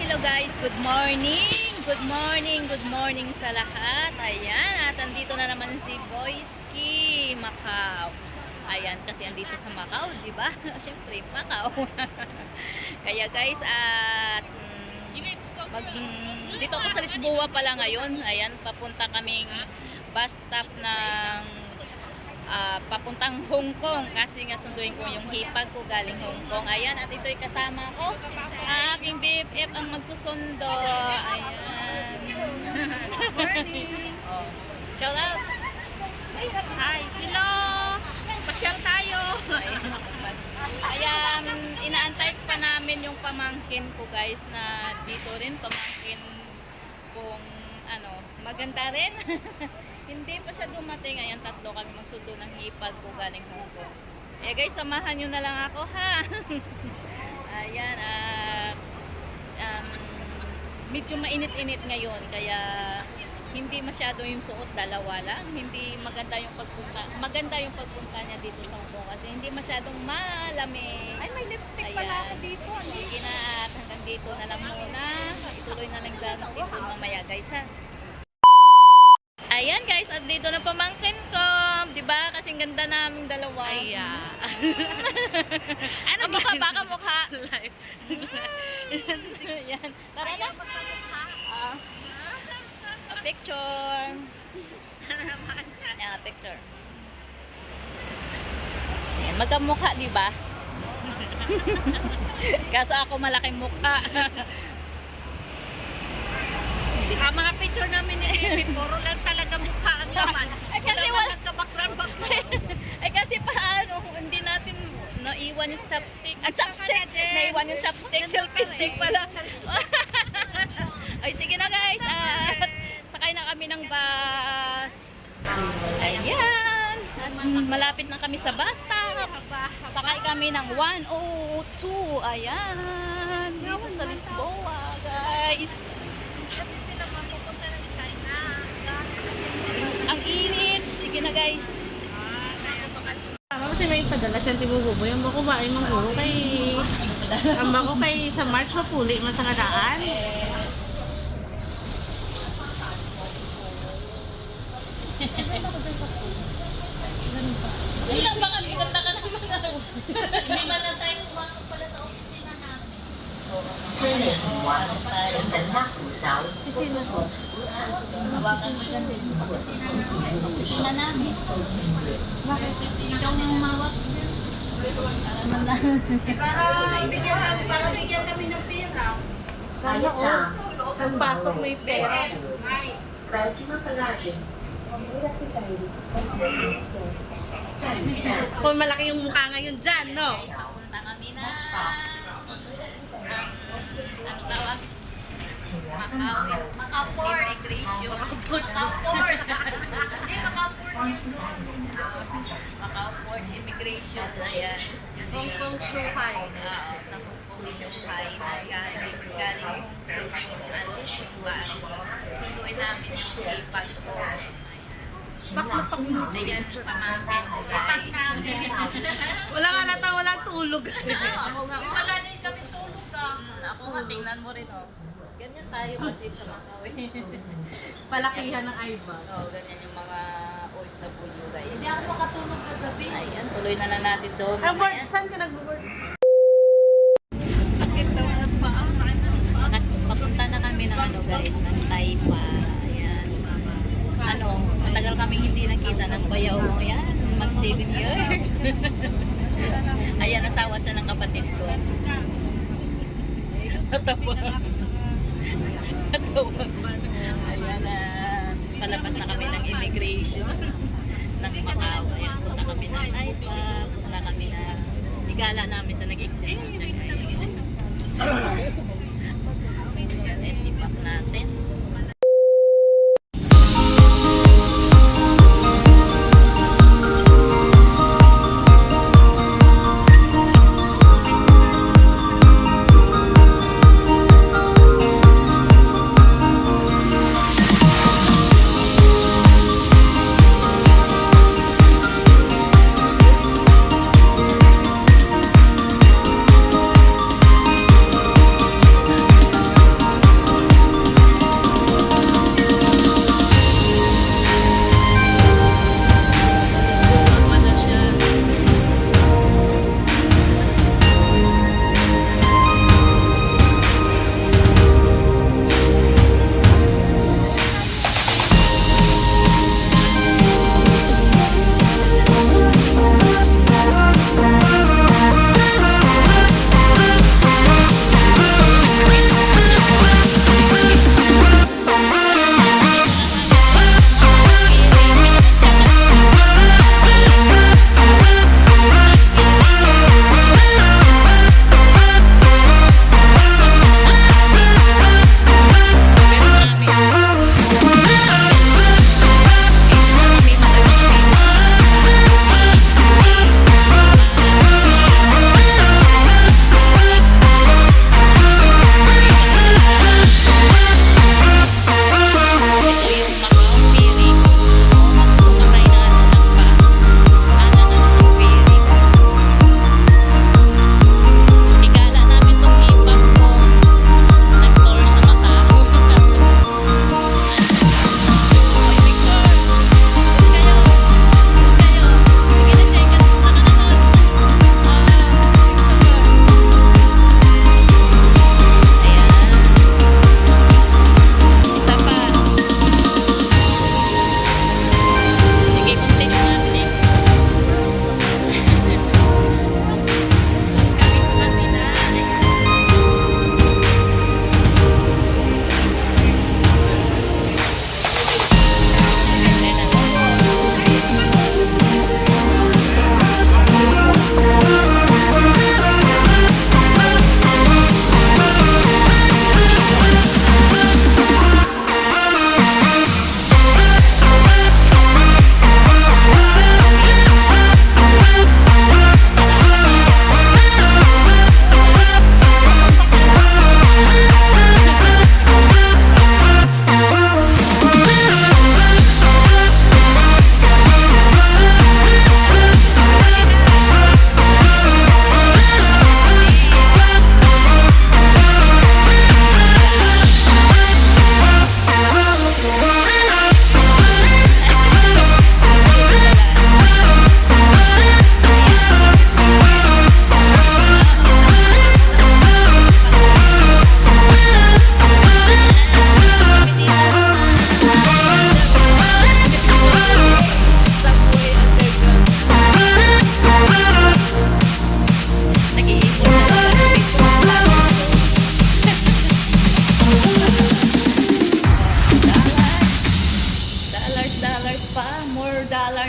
Hello guys, good morning! Good morning, good morning sa lahat. Ayan, at andito na naman si Boyski Macau. Ayan, kasi andito sa Macau, di ba? Siyempre, Macau. Kaya guys, at dito ako sa Lisboa pala ngayon. Ayan, papunta kaming bus stop ng papuntang Hong Kong kasi nga sunduin ko yung hipag ko galing Hong Kong. Ayan, at ito'y kasama ko. Aking BFF ang magsusundo. Ayan. Oh. Shout out. Hi. Hello. Pasyal tayo. Ayan, inaantay pa namin yung pamangkin ko guys na dito rin pamangkin kung ano, maganda rin. Hindi pa siya dumating. Ayan, tatlo kami magsundo ng hipag ko galing Hong Kong. Eh guys, samahan nyo na lang ako ha. Ayan, medyo mainit-init ngayon. Kaya hindi masyado yung suot, dalawa lang. Hindi maganda yung pagpunta. Maganda yung pagpunta niya dito sa Hong Kong kasi hindi masyadong malamig. Ay, may lipstick pala ako dito. Sige na, at hanggang dito na lang muna. Ituloy na lang dito mamaya guys ha. Ayan guys, at dito na pamangkin ko. Diba? Kasing ganda naming dalawa. Ayan. Ano mukha? Baka mukha. Live. Ayan. Tara na. A picture. Ayan, a picture. Ayan, magkamukha diba? Kaso ako malaking mukha. Ang mga picture namin ni Baby, puro lang talaga mukha ang laman. Ay kasi wala kabakran-bakran. Ay kasi paano hindi natin naiwan yung chopstick. Chopstick. Naiwan yung chopstick. Selfie stick pala. Ay sige na guys. At sakay na kami ng bus. Ayan. At malapit na kami sa bus stop. Sakay kami ng 102. Ayan. Dito sa Lisboa guys. Ang init. Sige na guys. Kasi may padala sa tibububo. Yung bako ba ay mangulo kay... Ang bako kay sa March mapuli man sa kadaan. Ilang ba kami? Ganda ka naman. Hindi man lang tayo pumasok pala sa opisina namin. Pisina. Hawakan mo dyan din. Pisina namin. Bakit? Ikaw nang umawak. Para bigyan kami ng pera. Sana all. Ang pasok may pera. Kung malaki yung mukha ngayon dyan, no? Papunta kami na. Ano tawag? Makaport. Immigration. Makaport. Hindi, makaport yun doon. Macau Immigration. Ayan. Kasi Hong Kong Shuhai. sa Hong Kong Shuhai na galing Hong Kong. Sunduin namin yung hipag ko. Ayan, pamangkin ko guys. Wala nga nata, walang tulog. Ako nga. Wala na yung kami tulog ah. Ako nga, tingnan mo rin oh. Ganyan tayo kasi sa Macau. Palakihan ng Aiba. Oh, ganyan yung mga OFW guys. Hindi ako makatulog kagabi. Ayan, tuloy na lang natin doon. Ang board, saan ka nag-board? Sakit daw ng paa. Sakit ng paa. Papunta na kami ng ano guys, ng Taipa. Ayan. Ano, matagal kami hindi nakita ng bayaw mo yan. Mag 7 years. Ayan, asawa siya ng kapatid ko. Natawa. Natawa. Ayan na. Palabas na kami ng immigration. Ng Macau. Ayan, punta kami ng Taipa. Punta kami na. Igala namin sa nag-exhibition. Ayan, tip-up natin.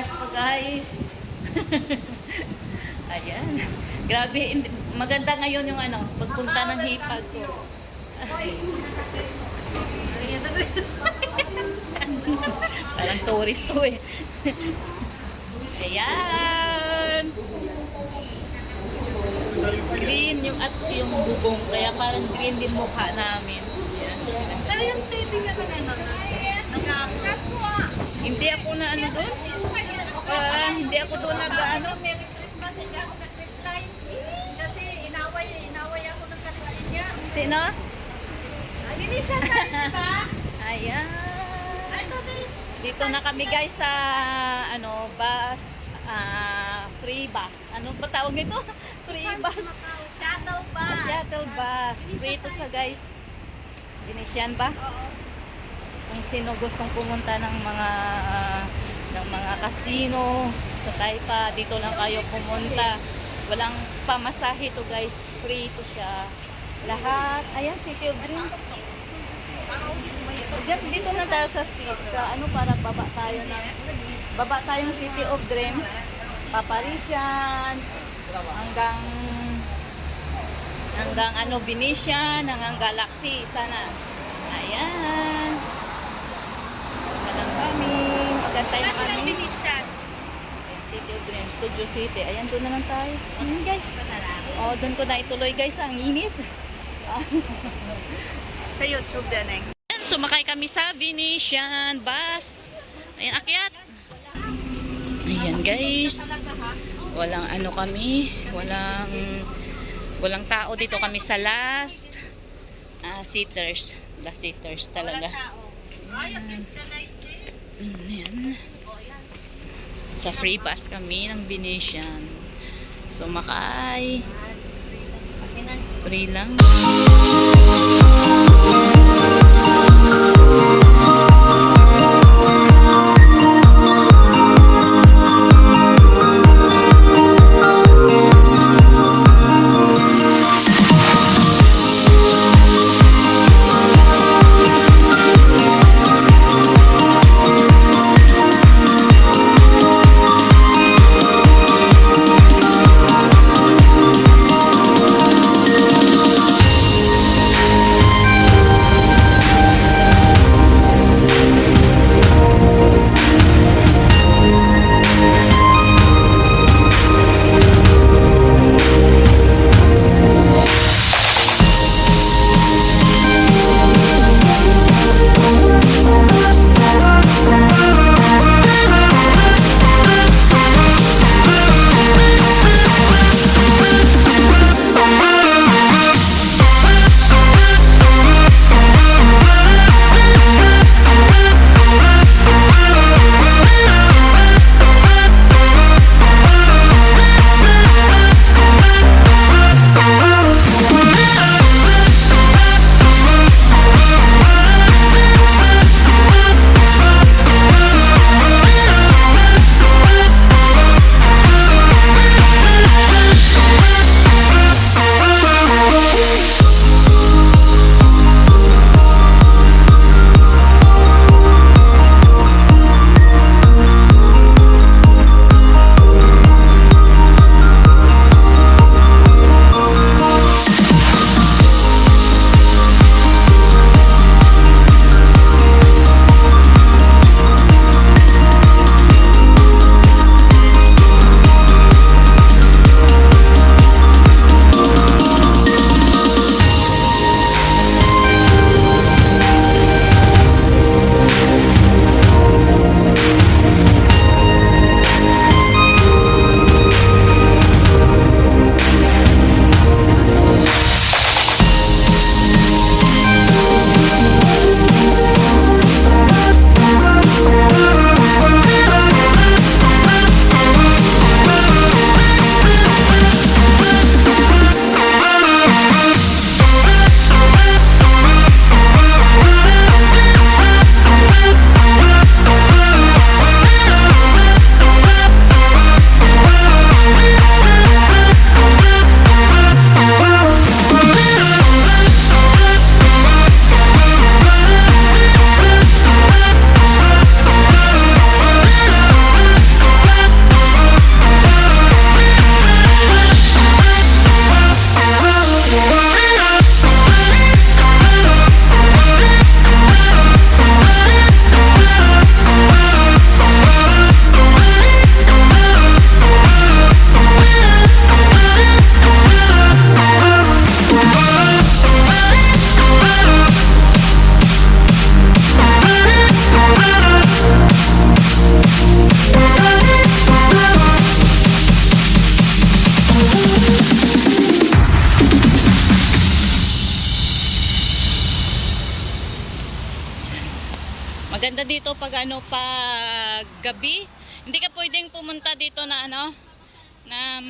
cars pa guys. Ayan. Grabe, maganda ngayon yung ano, pagpunta ng hipag ko. Parang tourist to eh. Ayan. Green yung at yung bubong, kaya parang green din mukha namin. Ayan. Saan yung staging ka na nag-aapos? Hindi ako na ano doon. Hindi ako doon nag-ano. Merry Christmas, hindi ako nag-reply. Kasi inaway ako ng kalitain niya. Sino? Hindi siya tayo ba? Ayan. Ay, tabi. Dito na kami guys sa ano, bus, free bus. Ano ba tawag nito? Free bus. Shuttle bus. Shuttle bus. Free to sa guys. Venetian ba? Kung sino gustong pumunta ng mga casino sa Taipa, dito lang kayo pumunta. Walang pamasahe to guys. Free to siya. Lahat. Ayan, City of Dreams. Dito na tayo sa street. Sa ano, para baba tayo ng City of Dreams. Paparisian. Hanggang ano, Venetian. Hanggang Galaxy. Sana. Ayan. Walang kami. Magantay na kami. Ayan, City of Dreams. Studio City. Ayan, doon na lang tayo. Ayan guys. O, doon ko na ituloy guys. Ang init. Sa YouTube din eh. Ayan, sumakay kami sa Venetian bus. Ayan, akyat. Ayan guys. Walang ano kami. Walang tao dito kami sa last seaters. Last seaters talaga. Ayan. Sa free bus kami ng Venetian. Sumakay. Free lang. Maganda dito pag ano, pag gabi. Hindi ka pwedeng pumunta dito na ano, na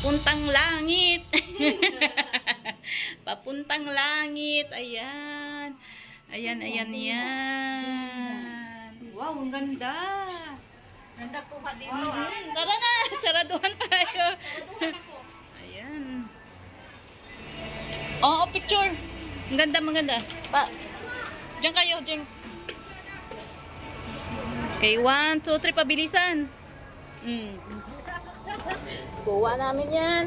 papuntang langit. Papuntang langit. Ayan. Ayan, ayan, ayan. Wow, ang ganda. Ganda kuha dito. Tara na, saraduhan tayo. Ayan. Oo, picture. Ang ganda, maganda. Diyan kayo, diyan. Okay, 1, 2, 3, pabilisan. Kuha namin yan.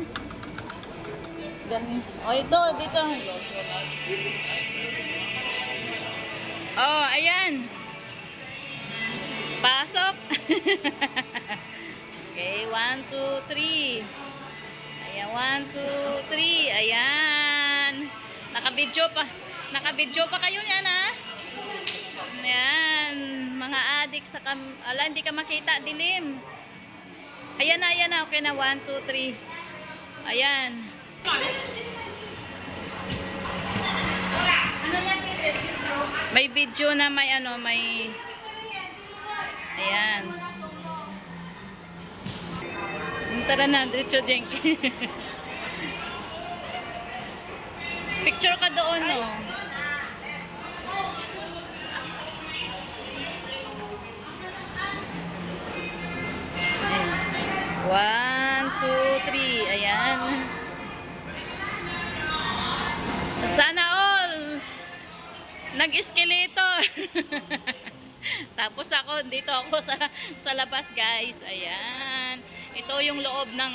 Oh, ito, dito. Oh, ayan. Pasok. Okay, 1, 2, 3. Ayan, 1, 2, 3. Ayan. Naka-video pa. Naka-video pa kayo niyan, ha? Ayan. Mga adik sa ala, hindi ka makita. Dilim. Ayan na, ayan na. Okay na, 1, 2, 3. Ayan. May video na may ano, may... Ayan. Tara na, diretso, Jeng. Picture ka doon, no? Nag-escalator. Tapos ako, dito ako sa labas guys. Ayan. Ito yung loob ng